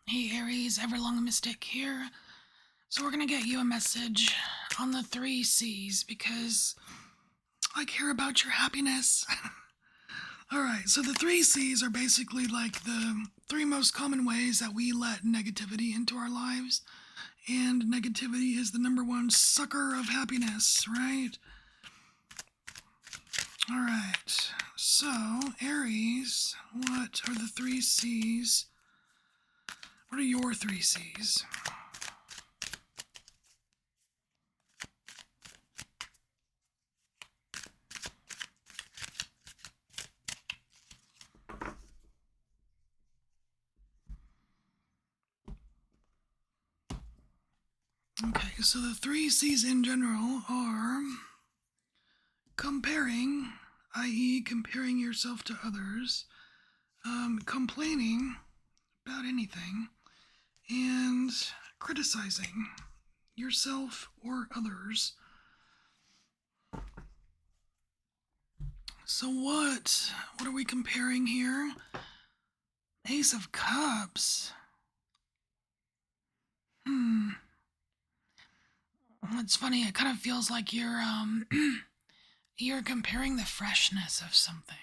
Hey Aries, EverlongMystic here. So we're gonna get you a message on the 3 C's because I care about your happiness. Alright, so the 3 C's are basically like the 3 most common ways that we let negativity into our lives. And negativity is the #1 sucker of happiness, right? Alright, so Aries, what are the 3 C's? What are your 3 C's? Okay, so the 3 C's in general are comparing, i.e., comparing yourself to others, complaining about anything, and criticizing yourself or others. So what are we comparing here? Ace of Cups. It's funny, it kind of feels like you're you're comparing the freshness of something.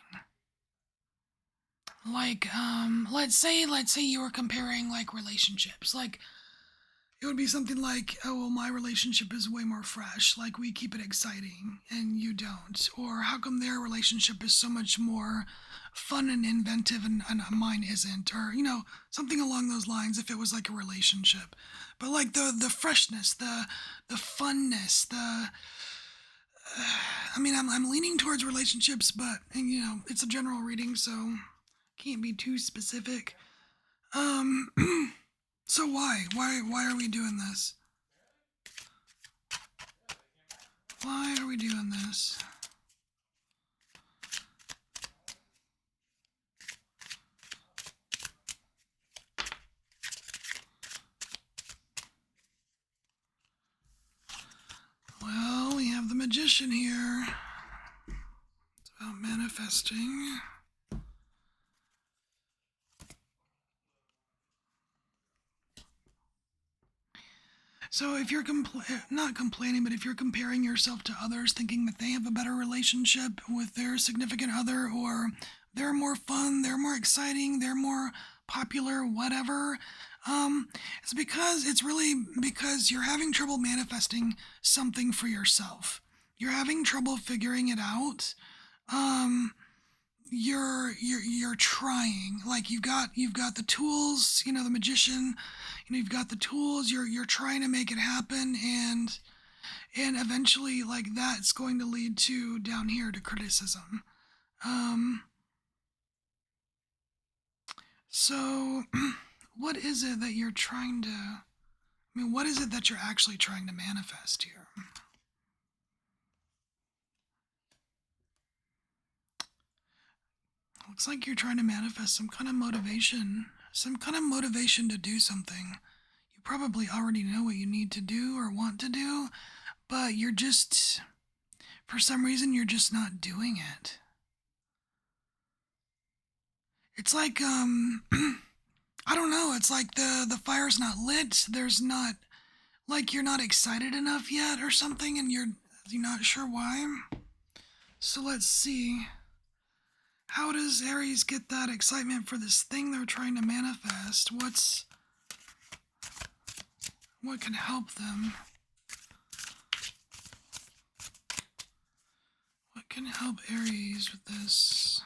Like, let's say you were comparing like relationships. Like, it would be something like, oh, well, my relationship is way more fresh. Like, we keep it exciting and you don't. Or how come their relationship is so much more fun and inventive and mine isn't? Or, something along those lines if it was like a relationship. But like the freshness, the funness, I'm leaning towards relationships, but, it's a general reading, so can't be too specific. Um, so why are we doing this? Why are we doing this? Well, we have the Magician here. It's about manifesting. So if you're not complaining, but if you're comparing yourself to others, thinking that they have a better relationship with their significant other, or they're more fun, they're more exciting, they're more popular, whatever, it's really because you're having trouble manifesting something for yourself. You're having trouble figuring it out. You're trying, like you've got the tools, the Magician, you've got the tools, you're trying to make it happen, and eventually, like, that's going to lead to down here to criticism. So what is it that you're trying to, what is it that you're actually trying to manifest here? Looks like you're trying to manifest some kind of motivation to do something. You probably already know what you need to do or want to do, but you're just, for some reason, you're just not doing it. It's like, I don't know, it's like the fire's not lit, there's not, like you're not excited enough yet or something, and you're not sure why. So let's see. How does Aries get that excitement for this thing they're trying to manifest? What can help them? What can help Aries with this?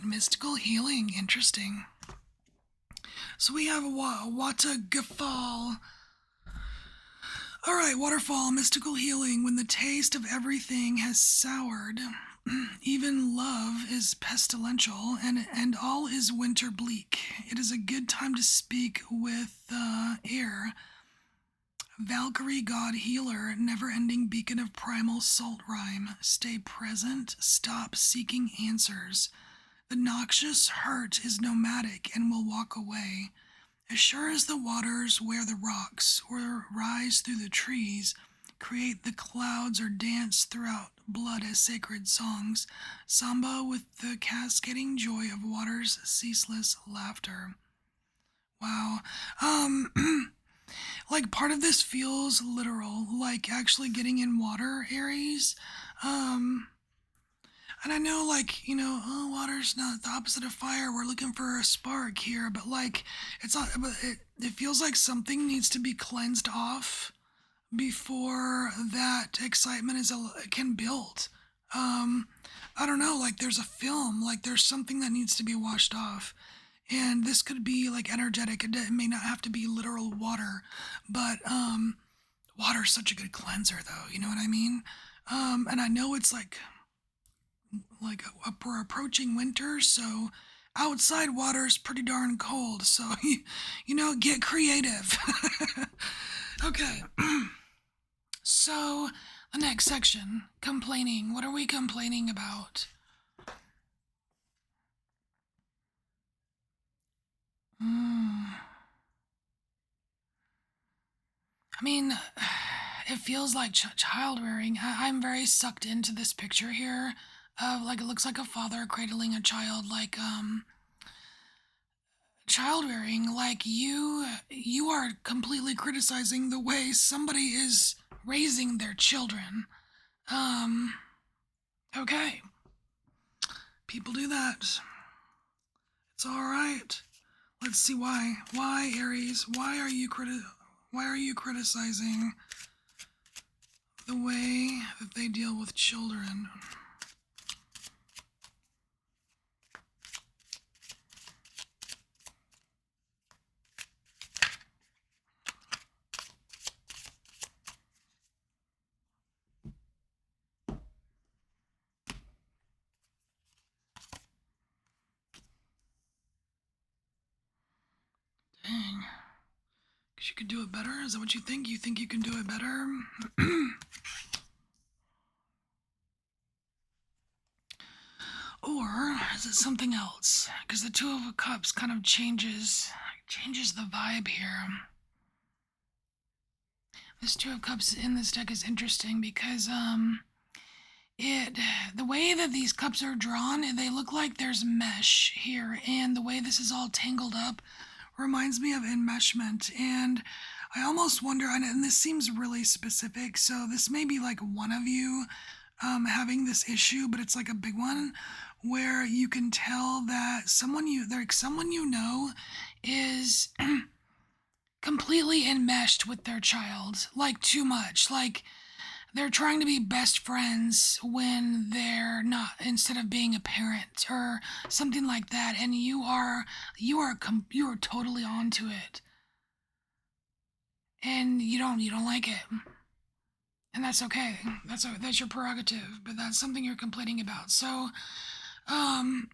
Mystical healing, interesting. So we have a Waterfall. Alright, waterfall, mystical healing. When the taste of everything has soured, even love is pestilential, and all is winter bleak. It is a good time to speak with air. Valkyrie god healer, never-ending beacon of primal salt rhyme. Stay present, stop seeking answers. The noxious hurt is nomadic and will walk away. As sure as the waters wear the rocks or rise through the trees, create the clouds or dance throughout blood as sacred songs, samba with the cascading joy of water's ceaseless laughter. Wow. Like part of this feels literal, like actually getting in water, Aries. Um, and I know, like, oh, water's not the opposite of fire. We're looking for a spark here, but like, it's not. But it feels like something needs to be cleansed off before that excitement can build. Um, I don't know. Like, there's a film. Like, there's something that needs to be washed off, and this could be like energetic. It may not have to be literal water, but water's such a good cleanser, though. You know what I mean? And I know it's like we're approaching winter, so outside water is pretty darn cold. So get creative. Okay. So the next section, complaining. What are we complaining about? I mean, it feels like child rearing. I'm very sucked into this picture here of like it looks like a father cradling a child, like child rearing. Like you are completely criticizing the way somebody is raising their children. Um, okay, people do that. It's all right. Let's see why. Why, Aries? Why are you criticizing the way that they deal with children? Dang. Because you could do it better? Is that what you think? You think you can do it better? Or is it something else? Because the Two of Cups kind of changes the vibe here. This Two of Cups in this deck is interesting because the way that these cups are drawn, they look like there's mesh here, and the way this is all tangled up reminds me of enmeshment. And I almost wonder, and this seems really specific, so this may be like one of you having this issue, but it's like a big one where you can tell that someone you know is completely enmeshed with their child, like too much, like they're trying to be best friends when they're not, instead of being a parent or something like that, and you are totally onto it, and you don't like it, and that's okay. That's your prerogative, but that's something you're complaining about. Um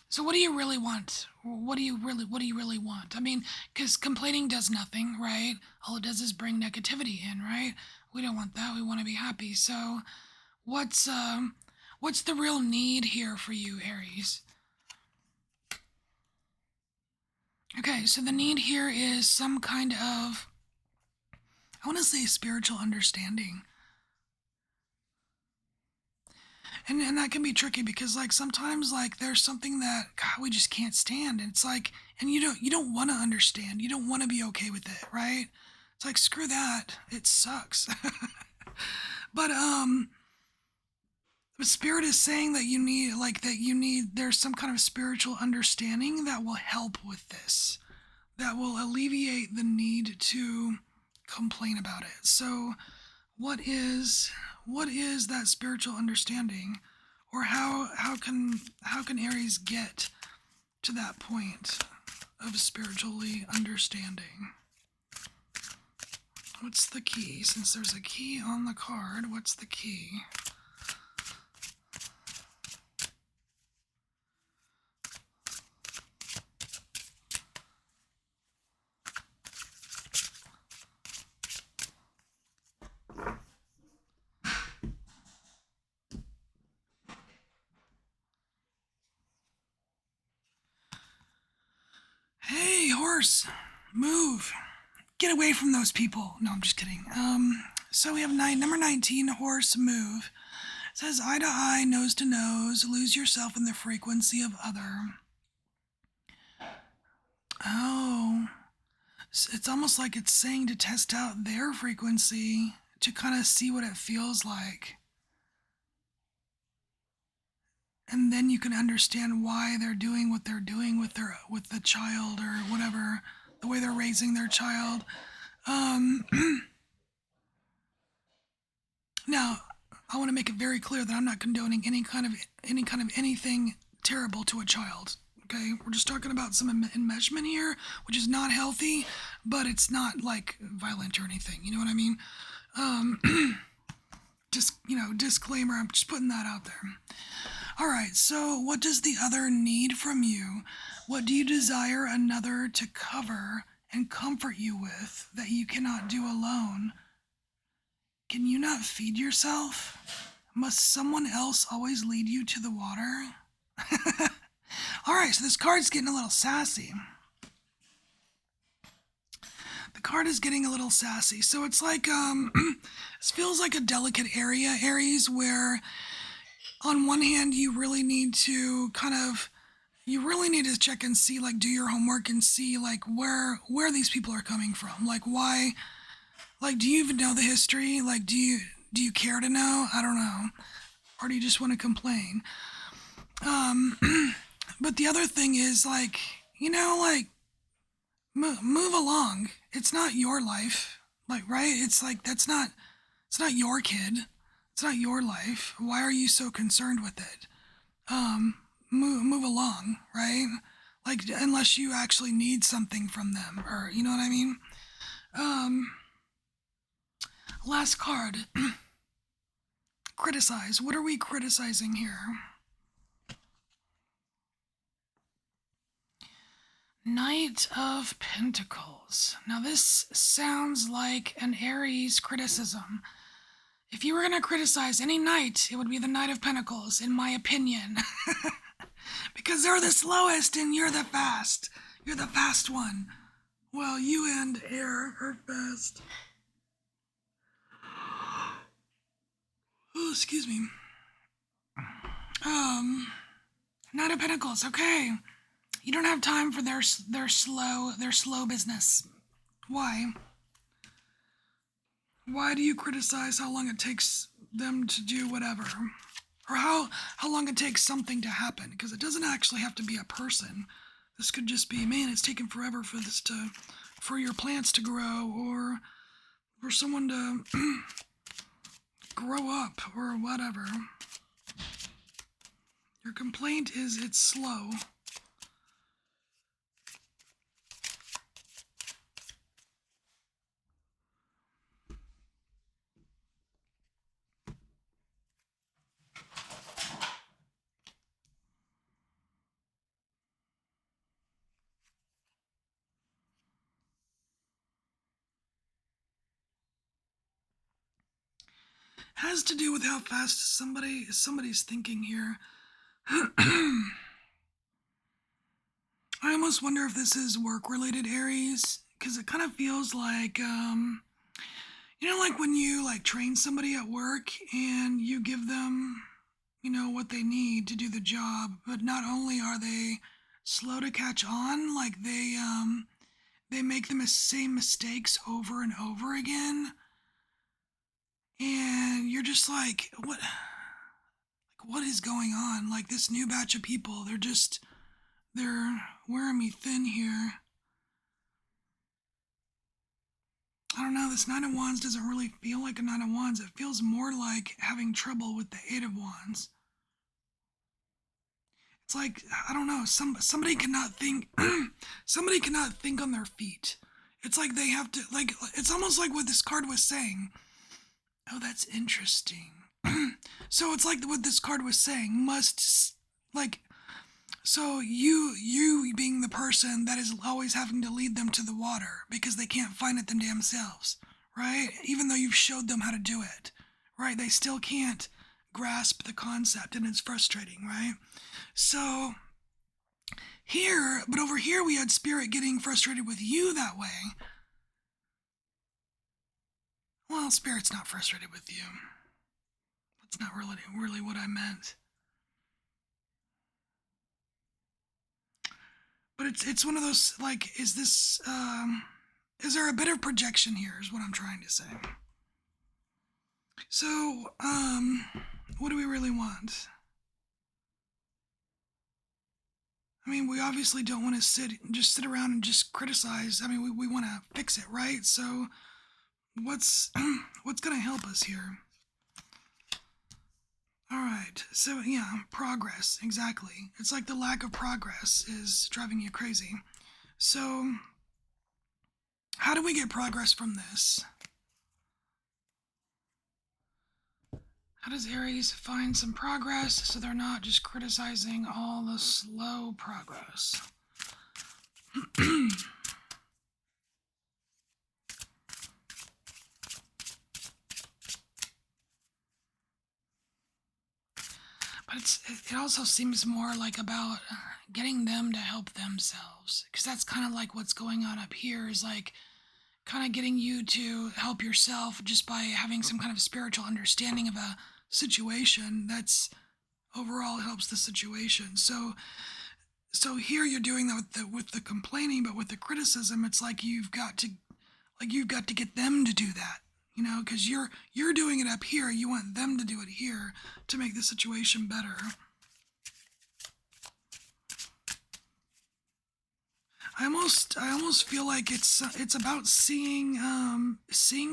so what do you really want? What do you really want? I mean, because complaining does nothing, right? All it does is bring negativity in, right? We don't want that. We want to be happy. So what's what's the real need here for you, Aries? Okay, so the need here is some kind of, I want to say, spiritual understanding. And that can be tricky because like sometimes like there's something that God we just can't stand, and it's like, and you don't want to understand, you don't want to be okay with it, right? It's like, screw that, it sucks. But the spirit is saying that there's some kind of spiritual understanding that will help with this, that will alleviate the need to complain about it. So what is that spiritual understanding, or how can Aries get to that point of spiritually understanding? What's the key? Since there's a key on the card, what's the key? Hey, horse, move. Get away from those people. No, I'm just kidding. So we have number 19, horse, move. It says eye to eye, nose to nose, lose yourself in the frequency of other. Oh, it's almost like it's saying to test out their frequency to kind of see what it feels like. And then you can understand why they're doing what they're doing with the child or whatever, the way they're raising their child. Now, I want to make it very clear that I'm not condoning any kind of anything terrible to a child. Okay, we're just talking about some enmeshment here, which is not healthy, but it's not like violent or anything. You know what I mean? Just, disclaimer. I'm just putting that out there. All right. So, what does the other need from you? What do you desire another to cover and comfort you with that you cannot do alone? Can you not feed yourself? Must someone else always lead you to the water? All right, so this card's getting a little sassy. The card is getting a little sassy. So it's like, this feels like a delicate area, Aries, where on one hand, you really need to check and see, like, do your homework and see, like, where these people are coming from. Like, why, like, do you even know the history? Like, do you care to know? I don't know. Or do you just want to complain? But the other thing is, like, move along. It's not your life, like, right? It's like, it's not your kid. It's not your life. Why are you so concerned with it? Move along, right? Like, unless you actually need something from them, or, you know what I mean? Last card. Criticize. What are we criticizing here? Knight of Pentacles. Now this sounds like an Aries criticism. If you were going to criticize any knight, it would be the Knight of Pentacles, in my opinion. Because they're the slowest and you're the fast. You're the fast one. Well, you and Air are fast. Oh, excuse me. Knight of Pentacles, okay. You don't have time for their slow business. Why? Why do you criticize how long it takes them to do whatever? Or how long it takes something to happen? Because it doesn't actually have to be a person. This could just be, man, it's taken forever for your plants to grow, or for someone to grow up, or whatever. Your complaint is it's slow. Has to do with how fast somebody's thinking here. I almost wonder if this is work-related, Aries, because it kind of feels like, like when you like train somebody at work and you give them, what they need to do the job, but not only are they slow to catch on, like they make the same mistakes over and over again. And you're just like, what is going on? Like, this new batch of people, they're wearing me thin here. I don't know, this Nine of Wands doesn't really feel like a Nine of Wands. It feels more like having trouble with the Eight of Wands. It's like, I don't know, somebody cannot think, somebody cannot think on their feet. It's like they have to, like, it's almost like what this card was saying. Oh, that's interesting. So it's like what this card was saying, so you being the person that is always having to lead them to the water because they can't find it them damn selves, right? Even though you've showed them how to do it, right? They still can't grasp the concept and it's frustrating, right? So here, but over here we had Spirit getting frustrated with you that way. Well, Spirit's not frustrated with you. That's not really what I meant. But it's one of those, like, is there a bit of projection here is what I'm trying to say. So, what do we really want? I mean, we obviously don't want to sit around and just criticize. I mean, we want to fix it, right? So, what's going to help us here? All right, so yeah, progress, exactly. It's like the lack of progress is driving you crazy. So, how do we get progress from this? How does Aries find some progress so they're not just criticizing all the slow progress? But it also seems more like about getting them to help themselves, because that's kind of like what's going on up here is like kind of getting you to help yourself just by having some kind of spiritual understanding of a situation that's overall helps the situation. So here you're doing that with the complaining, but with the criticism, it's like you've got to get them to do that, because you're doing it up here. You want them to do it here to make the situation better. I almost feel like it's about seeing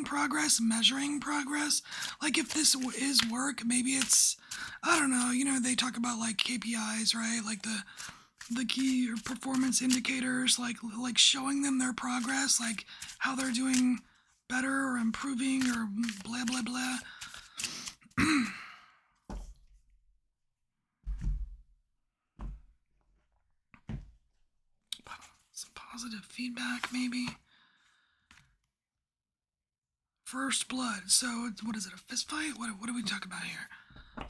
progress, measuring progress. Like if this is work, maybe it's, I don't know. They talk about like KPIs, right? Like the key performance indicators, like showing them their progress, like how they're doing better or improving or blah blah blah. Some positive feedback, maybe. First blood. So what is it? A fist fight? What do we talk about here?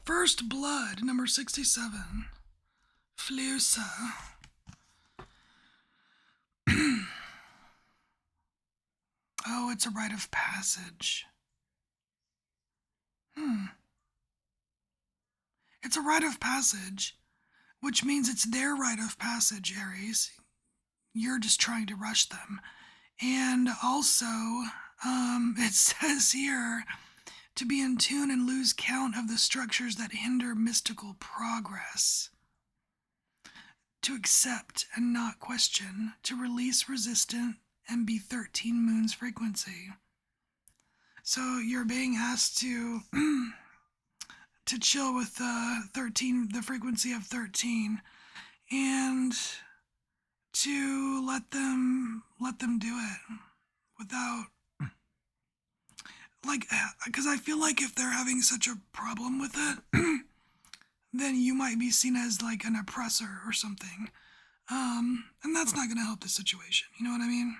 First blood, number 67. Flusa. Oh, it's a rite of passage. It's a rite of passage, which means it's their rite of passage, Aries. You're just trying to rush them. And also, it says here to be in tune and lose count of the structures that hinder mystical progress. To accept and not question, to release resistant and be 13 moons frequency. So you're being asked to to chill with the frequency of 13, and to let them do it without, like, because I feel like if they're having such a problem with it, then you might be seen as like an oppressor or something. And that's not going to help the situation. You know what I mean?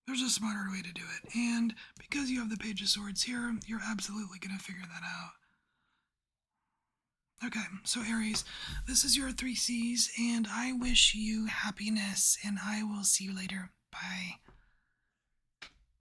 There's a smarter way to do it. And because you have the Page of Swords here, you're absolutely going to figure that out. Okay, so Aries, this is your 3 C's, and I wish you happiness, and I will see you later. Bye.